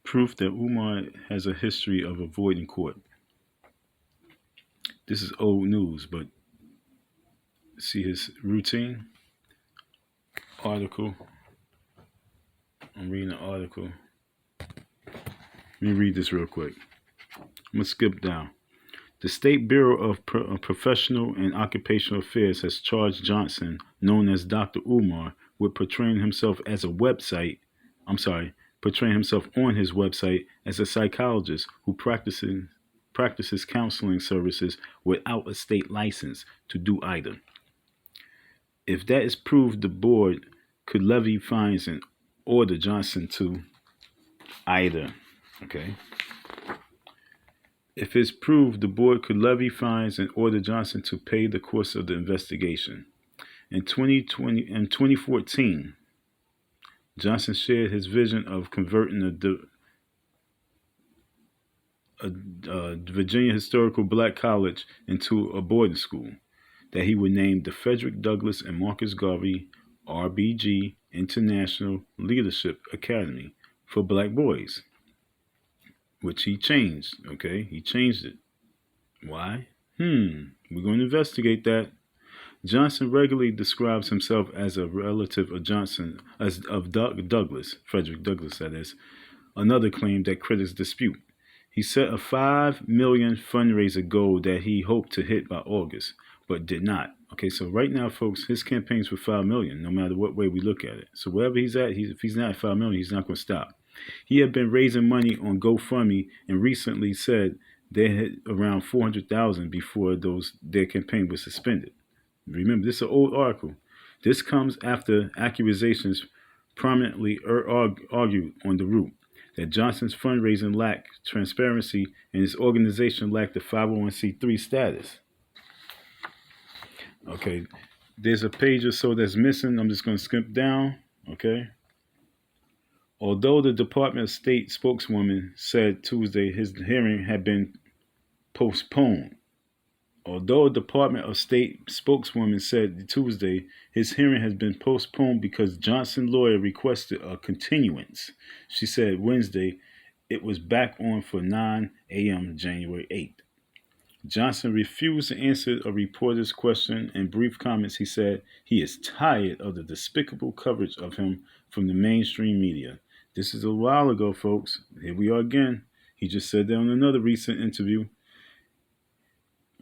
Proof that Umar has a history of avoiding court. This is old news, but see his routine article. I'm reading an article. Let me read this real quick. I'm going to skip down. The State Bureau of Professional and Occupational Affairs has charged Johnson, known as Dr. Umar, with portraying himself on his website as a psychologist who practices counseling services without a state license to do either. If that is proved, the board could levy fines and order Johnson to either. Okay. If it's proved, the board could levy fines and order Johnson to pay the cost of the investigation. In 2014, Johnson shared his vision of converting a Virginia historical black college into a boarding school that he would name the Frederick Douglass and Marcus Garvey RBG International Leadership Academy for Black Boys, which he changed. Okay, he changed it. Why? We're going to investigate that. Johnson regularly describes himself as a relative of Douglass, Frederick Douglass, that is, another claim that critics dispute. He set a $5 million fundraiser goal that he hoped to hit by August, but did not. Okay, so right now, folks, his campaign's for $5 million, no matter what way we look at it. So wherever he's at, if he's not at $5 million, he's not going to stop. He had been raising money on GoFundMe and recently said they had around $400,000 before their campaign was suspended. Remember, this is an old article. This comes after accusations prominently argued on the root that Johnson's fundraising lacked transparency and his organization lacked a 501c3 status. Okay, there's a page or so that's missing. I'm just going to skip down. Okay. Although the Department of State spokeswoman said Tuesday his hearing had been postponed. Although the Department of State spokeswoman said Tuesday his hearing has been postponed because Johnson's lawyer requested a continuance, she said Wednesday it was back on for 9 a.m. January 8th. Johnson refused to answer a reporter's question. In brief comments, he said he is tired of the despicable coverage of him from the mainstream media. This is a while ago, folks. Here we are again. He just said that on another recent interview.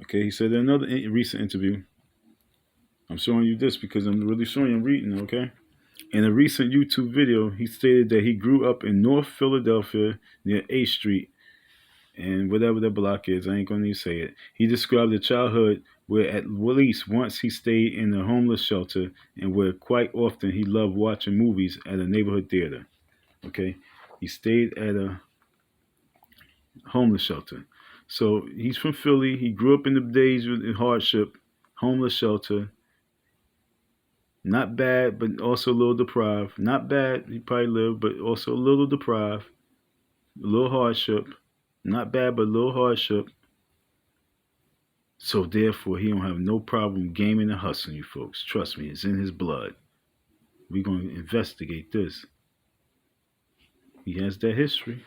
Okay, he said that in another recent interview. I'm showing you this because I'm really showing you I'm reading, okay? In a recent YouTube video, he stated that he grew up in North Philadelphia near A Street and whatever the block is, I ain't going to even say it. He described a childhood where at least once he stayed in a homeless shelter and where quite often he loved watching movies at a neighborhood theater. Okay, he stayed at a homeless shelter. So he's from Philly. He grew up in the days of hardship, homeless shelter. Not bad, but also a little deprived. Not bad, he probably lived, but also a little deprived. A little hardship. Not bad, but a little hardship. So therefore, he don't have no problem gaming and hustling, you folks. Trust me, it's in his blood. We're going to investigate this. He has that history.